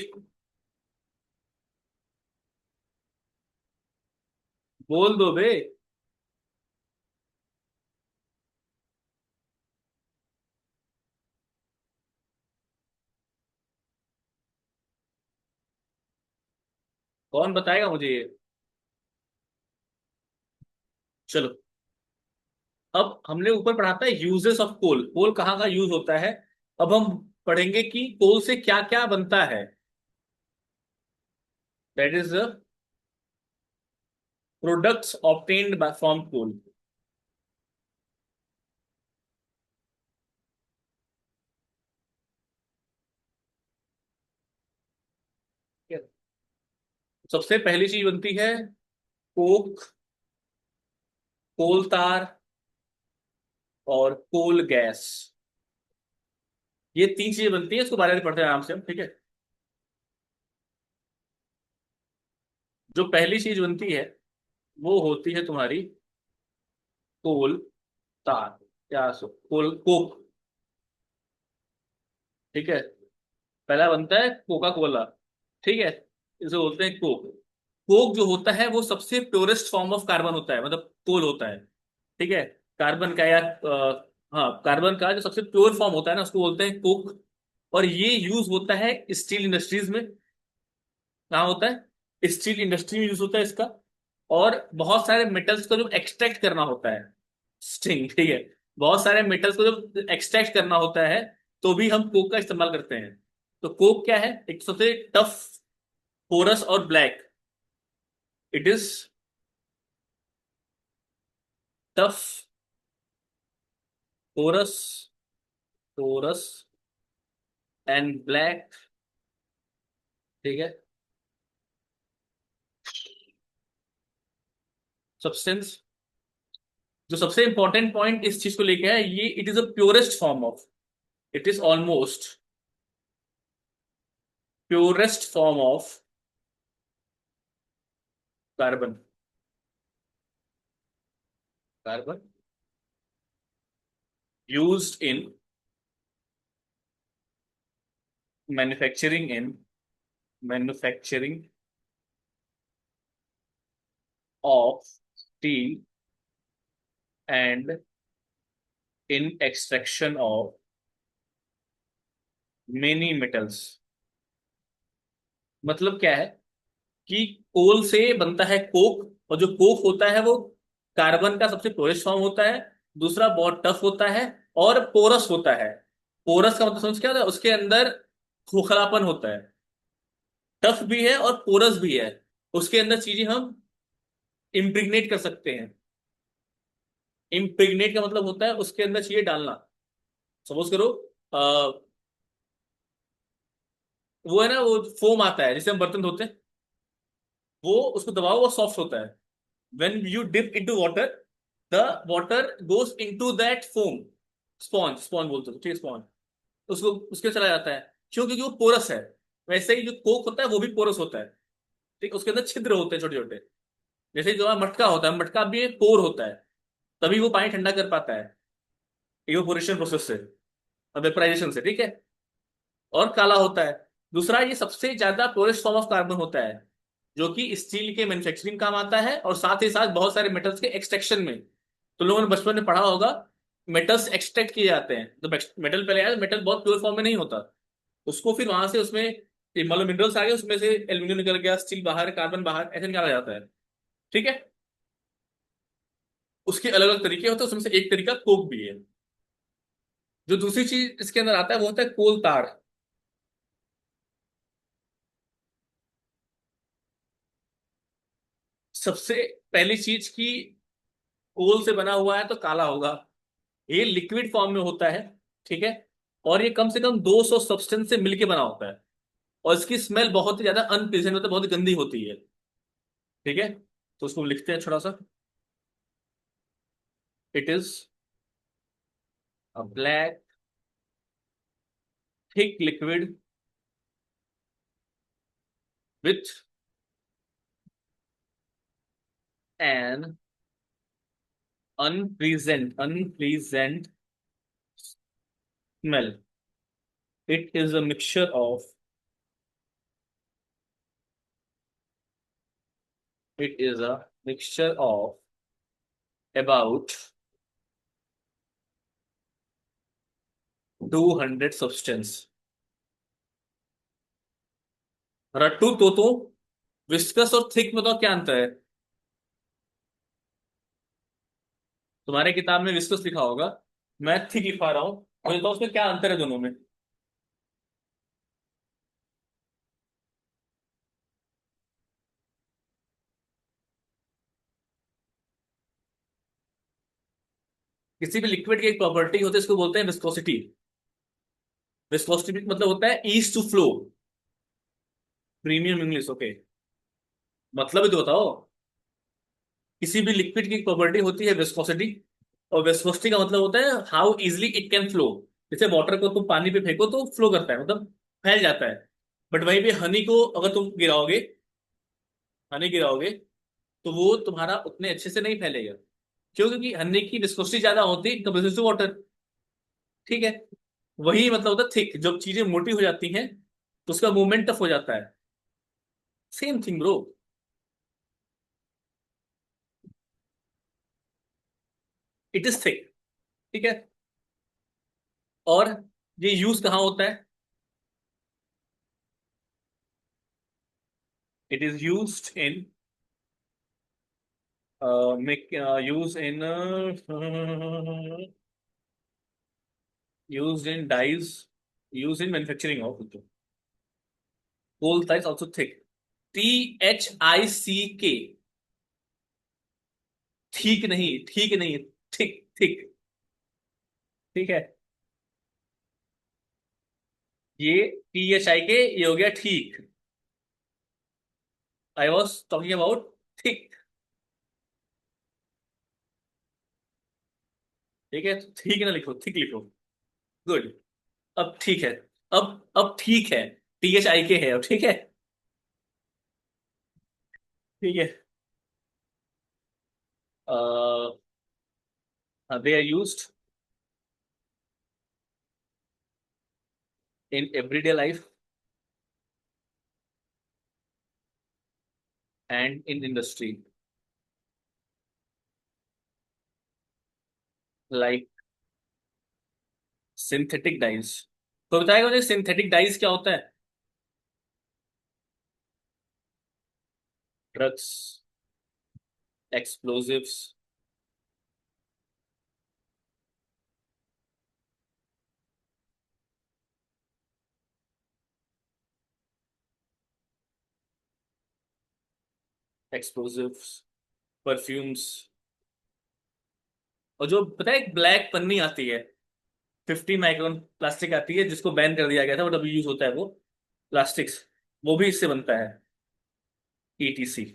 बोल दो बे। कौन बताएगा मुझे ये? चलो, अब हमने ऊपर पढ़ा था यूजेस ऑफ कोल, कोल कहाँ का यूज होता है। अब हम पढ़ेंगे कि कोल से क्या क्या बनता है। That is the products obtained from coal. सबसे पहली चीज बनती है कोक, कोल तार और कोल गैस। ये तीन चीजें बनती है, इसको बारे में पढ़ते हैं आराम से हम, ठीक है। जो पहली चीज बनती है वो होती है तुम्हारी कोल तार, या कोल कोक। ठीक है, पहला बनता है कोका कोला। ठीक है, इसे बोलते हैं कोक। कोक जो होता है वो सबसे प्योरेस्ट फॉर्म ऑफ कार्बन होता है, मतलब कोल होता है। ठीक है, कार्बन का या हाँ, कार्बन का जो सबसे प्योर फॉर्म होता है ना, उसको बोलते हैं कोक। और ये यूज होता है स्टील इंडस्ट्रीज में। कहाँ होता है? स्टील इंडस्ट्री में यूज होता है इसका। और बहुत सारे मेटल्स को जो एक्सट्रैक्ट करना होता है, स्टिंग, ठीक है, बहुत सारे मेटल्स को जो एक्सट्रैक्ट करना होता है, तो भी हम कोक का इस्तेमाल करते हैं। तो कोक क्या है? एक सबसे टफ, पोरस और ब्लैक। It is tough, porous, porous and black. ठीक है, सब्सटेंस। जो सबसे इंपॉर्टेंट पॉइंट इस चीज को लेके है, ये it is a purest form of, it is almost purest form of carbon. Carbon used in manufacturing of steel and in extraction of many metals. मतलब क्या है कि कोल से बनता है कोक, और जो कोक होता है वो कार्बन का सबसे प्योरेस्ट फॉर्म होता है। दूसरा बहुत टफ होता है और पोरस होता है। पोरस का मतलब समझ क्या होता है, उसके अंदर खोखलापन होता है। टफ भी है और पोरस भी है। उसके अंदर चीजें हम इम्प्रिग्नेट कर सकते हैं। इम्प्रिग्नेट का मतलब होता है उसके अंदर चीजें डालना। सपोज करो, वो है ना, वो फोम आता है जिसे हम बर्तन धोते हैं, वो उसको दबाओ वो सॉफ्ट होता है। when you dip into water, the water goes into that foam, sponge बोलते हो ठीक है, स्पॉन्ज। उसको उसके चला जाता है। क्यों? क्योंकि वो पोरस है। वैसे ही जो कोक होता है वो भी पोरस होता है। ठीक, उसके अंदर छिद्र होते हैं छोटे छोटे। जैसे जो हमारा मटका होता है, मटका भी एक पोर होता है, तभी वो पानी ठंडा कर पाता है इवोपोरेशन प्रोसेस से, वेपराइजेशन से। ठीक है। और काला होता है। दूसरा, ये सबसे ज्यादा पोरेस्ट फॉर्म ऑफ कार्बन होता है, जो कि स्टील के मैन्युफैक्चरिंग काम आता है, और साथ ही साथ बहुत सारे मेटल्स के एक्सट्रैक्शन में। तो लोगों ने बचपन में पढ़ा होगा, मेटल्स एक्सट्रैक्ट किए जाते हैं। तो मेटल पहले आया, मेटल बहुत प्योर फॉर्म में नहीं होता। उसको फिर वहां से उसमें मतलब मिनरल्स आ गए, उसमें से एल्यूमिनियम निकल गया, स्टील बाहर, कार्बन बाहर, ऐसे निकाला जाता है। ठीक है। उसके अलग अलग तरीके होते हैं, उसमें से एक तरीका कोक भी है। जो दूसरी चीज इसके अंदर आता है वो होता है कोल तार। सबसे पहली चीज की, कोल से बना हुआ है तो काला होगा। ये लिक्विड फॉर्म में होता है। ठीक है। और ये कम से कम 200 सब्सटेंस से मिलके बना होता है। और इसकी स्मेल बहुत ही ज्यादा अनप्लीजेंट होता है, बहुत ही गंदी होती है। ठीक है। तो उसको लिखते हैं थोड़ा सा। It is a black thick liquid with an unpleasant smell. It is a mixture of it is a mixture of about 200 substance. रट्टू तो विस्कस और थिक में तो क्या अंतर है? तुम्हारे किताब में विस्कस लिखा होगा, मैं थिक लिखा रहा हूँ। मुझे तो उसमें क्या अंतर है दोनों में? किसी भी लिक्विड की एक प्रॉपर्टी होती है, इसको बोलते हैं विस्कोसिटी। विस्कोसिटी मतलब होता है ease to flow. Premium English, okay. मतलब ही तो बताओ। किसी भी लिक्विड की प्रॉपर्टी होती है विस्कोसिटी, और विस्कोसिटी का मतलब होता है how easily it can flow. जैसे वाटर को तुम पानी पे फेंको तो फ्लो करता है, मतलब फैल जाता है। बट वहीं पे हनी को अगर तुम गिराओगे, हनी गिराओगे, तो वो तुम्हारा उतने अच्छे से नहीं फैलेगा। क्यों? क्योंकि हनी की विस्कोसिटी ज्यादा होती है कंपेयर टू वाटर। ठीक है। वही मतलब होता है थिक, जब चीजें मोटी हो जाती हैं तो उसका मूवमेंट टफ हो जाता है। Same thing bro. It is thick. ठीक है। और ये यूज कहाँ होता है? It is used in make use in use in dyes, use in manufacturing of coal is also thick. THICK। ठीक नहीं, ठीक नहीं, थिक थिक। ठीक है। ये THIK, ये हो गया ठीक। I was talking about thick. ठीक है, तो ठीक है ना, लिखो थिक लिखो। गुड। अब ठीक है। अब ठीक है। THIK है अब, ठीक है। ठीक है। They are used in everyday life and in industry, like synthetic dyes. तो बताएगा मुझे सिंथेटिक डाइज क्या होता है? Drugs, explosives. Explosives, perfumes. और जो पता है एक ब्लैक पन्नी आती है, 50 माइक्रोन प्लास्टिक आती है, जिसको बैन कर दिया गया था, बट अभी यूज होता है वो प्लास्टिक्स, वो भी इससे बनता है। ETC।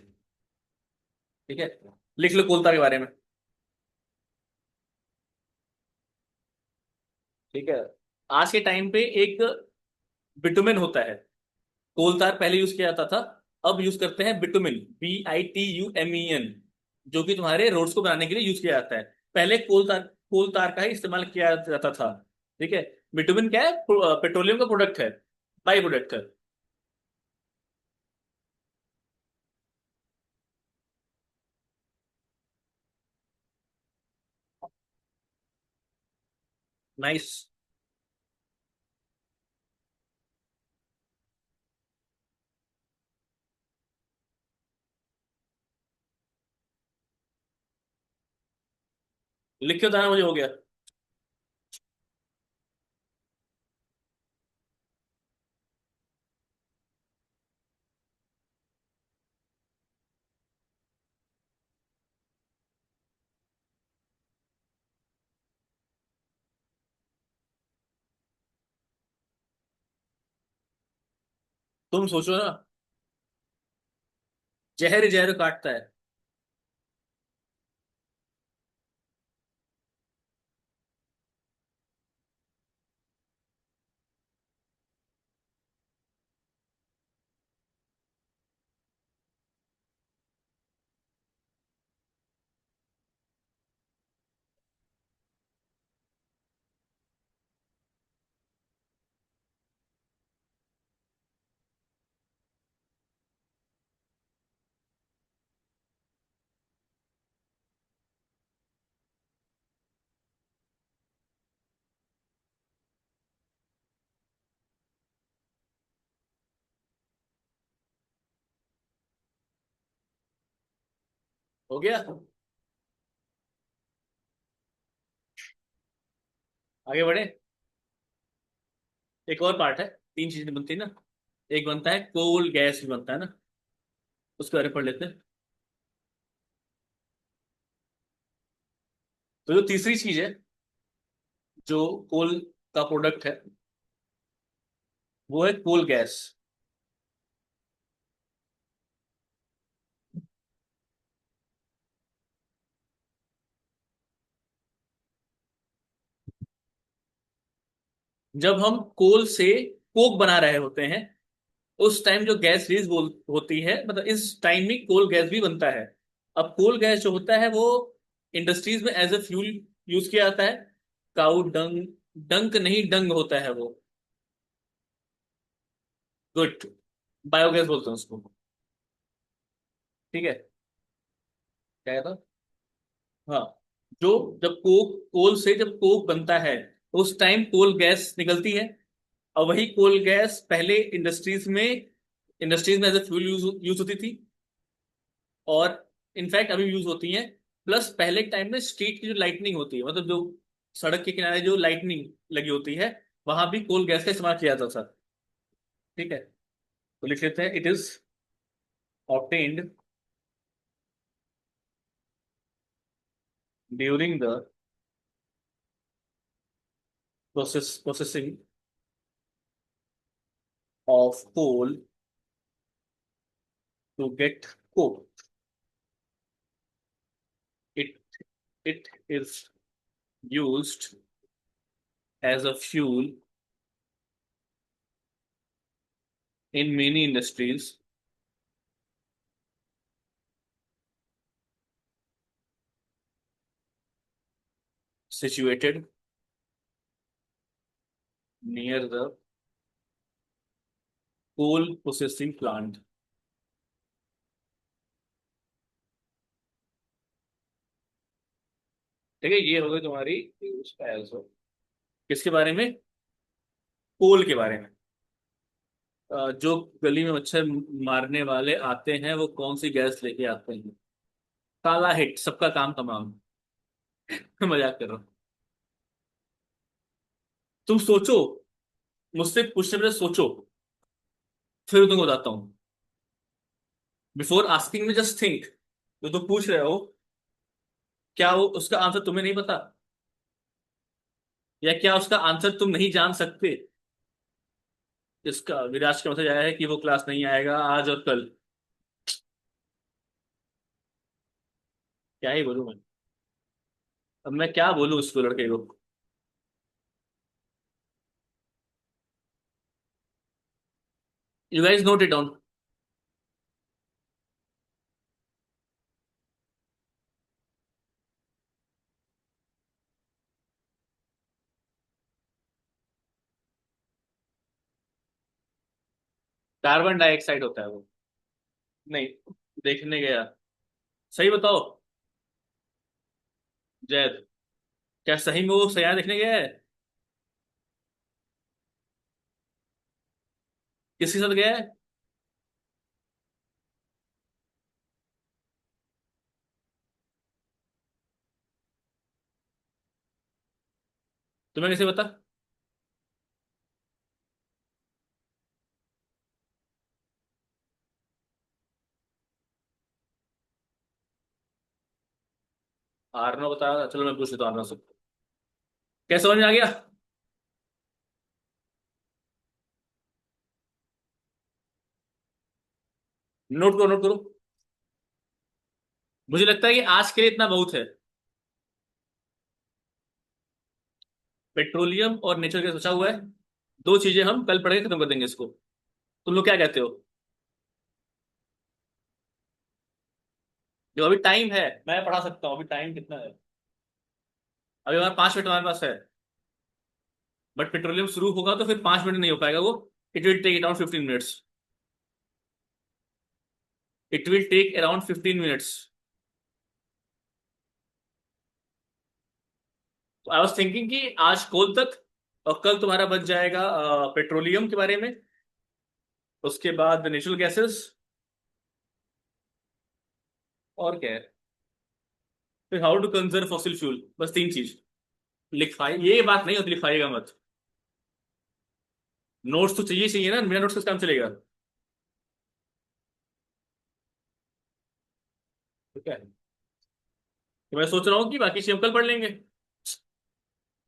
ठीक है, लिख लो कोलता के बारे में। ठीक है, आज के टाइम पे एक बिटुमेन होता है। कोल तार पहले यूज किया जाता था, अब यूज करते हैं बिटुमिन, BITUMEN, जो कि तुम्हारे रोड्स को बनाने के लिए यूज किया जाता है। पहले कोल तार का ही इस्तेमाल किया जाता था। ठीक है। बिटुमिन क्या है? पेट्रोलियम का प्रोडक्ट है, बाई प्रोडक्ट है। नाइस। लिख के बताना मुझे, हो गया। तुम सोचो ना, जहर जहर काटता है। हो गया। आगे बढ़े। एक और पार्ट है, तीन चीजें बनती है ना। एक बनता है कोल गैस भी बनता है ना, उसके बारे में पढ़ लेते हैं। तो जो तीसरी चीज है, जो कोल का प्रोडक्ट है, वो है कोल गैस। जब हम कोल से कोक बना रहे होते हैं, उस टाइम जो गैस रिलीज होती है, मतलब इस टाइम में कोल गैस भी बनता है। अब कोल गैस जो होता है वो इंडस्ट्रीज में एज ए फ्यूल यूज किया जाता है। काउ डंग, डंक नहीं डंग होता है वो। गुड। बायोगैस बोलते हैं उसको। ठीक है। क्या कहता? हाँ। जो जब कोल से जब कोक बनता है, उस टाइम कोल गैस निकलती है। और वही कोल गैस पहले इंडस्ट्रीज में एज ए फ्यूल यूज होती थी, और इनफैक्ट अभी यूज होती है। प्लस पहले के टाइम में स्ट्रीट की जो लाइटनिंग होती है, मतलब जो सड़क के किनारे जो लाइटनिंग लगी होती है, वहां भी कोल गैस का इस्तेमाल किया जाता था। ठीक है। तो लिख लेते हैं, it is obtained during the processing of coal to get coke. It it is used as a fuel in many industries situated near the coal processing plant। ठीक है, ये हो गई तुम्हारी use as a। किसके बारे में? कोल के बारे में। जो गली में मच्छर मारने वाले आते हैं वो कौन सी गैस लेके आते हैं? काला हिट, सबका काम तमाम। मजाक कर रहा हूँ। तुम सोचो, मुझसे पूछने पहले सोचो, फिर तुमको बताता हूँ। बिफोर आस्किंग में जस्ट थिंक। जो तुम पूछ रहे हो, क्या वो उसका आंसर तुम्हें नहीं पता? या क्या उसका आंसर तुम नहीं जान सकते? इसका विराज का मैसेज आया है कि वो क्लास नहीं आएगा आज और कल। क्या ही बोलूं मैं? अब मैं क्या बोलूं उसको, लड़के को? You guys note it down. Carbon dioxide होता है वो। नहीं, देखने गया। सही बताओ। जैद, क्या सही में वो सयाह देखने गया है? किसके साथ गया है? तुम्हें कैसे पता? आरनो बता, चलो मैं पूछ लेता हूँ आरनो से। क्या समझ में आ गया? नोट करो, नोट करो। मुझे लगता है कि आज के लिए इतना बहुत है। पेट्रोलियम और नेचर गैस बचा हुआ है। दो चीजें हम कल पढ़ के खत्म कर देंगे इसको। तुम लोग क्या कहते हो? जो अभी टाइम है, मैं पढ़ा सकता हूँ। अभी टाइम कितना है? अभी हमारे 5 मिनट हमारे पास है। बट पेट्रोलियम शुरू होगा तो फिर 5 मिनट नहीं हो पाएगा वो। It will take around 15 minutes. It will take around 15 minutes. तो आई वॉज थिंकिंग कि आज कोल तक, और कल तुम्हारा बच जाएगा पेट्रोलियम के बारे में। उसके बाद नेचुरल गैसेस। और क्या है? फिर how to conserve fossil fuel. बस 3 चीज। लिखाई ये बात नहीं होती, लिखाइएगा मत। नोट्स तो चाहिए चाहिए ना, बिना नोट्स का काम चलेगा? ठीक है। तो मैं सोच रहा हूँ कि बाकी चीज हम कल पढ़ लेंगे।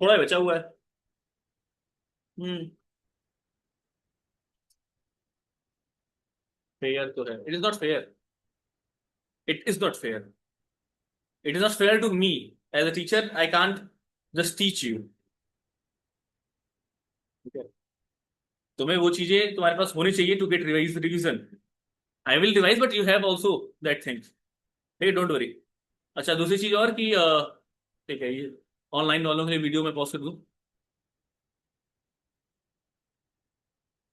थोड़ा ही बचा हुआ है। हम्म। फेयर तो है, it is not fair. It is not fair. It is not fair to me. As a teacher I can't just teach you. ठीक है। तुम्हें वो चीजें तुम्हारे पास होनी चाहिए to get revision. I will revise but you have also that things. ठीक है, डोंट वरी। अच्छा, दूसरी चीज और कि ठीक है, ये ऑनलाइन वालों के लिए वीडियो मैं पॉस्ट कर दूँ?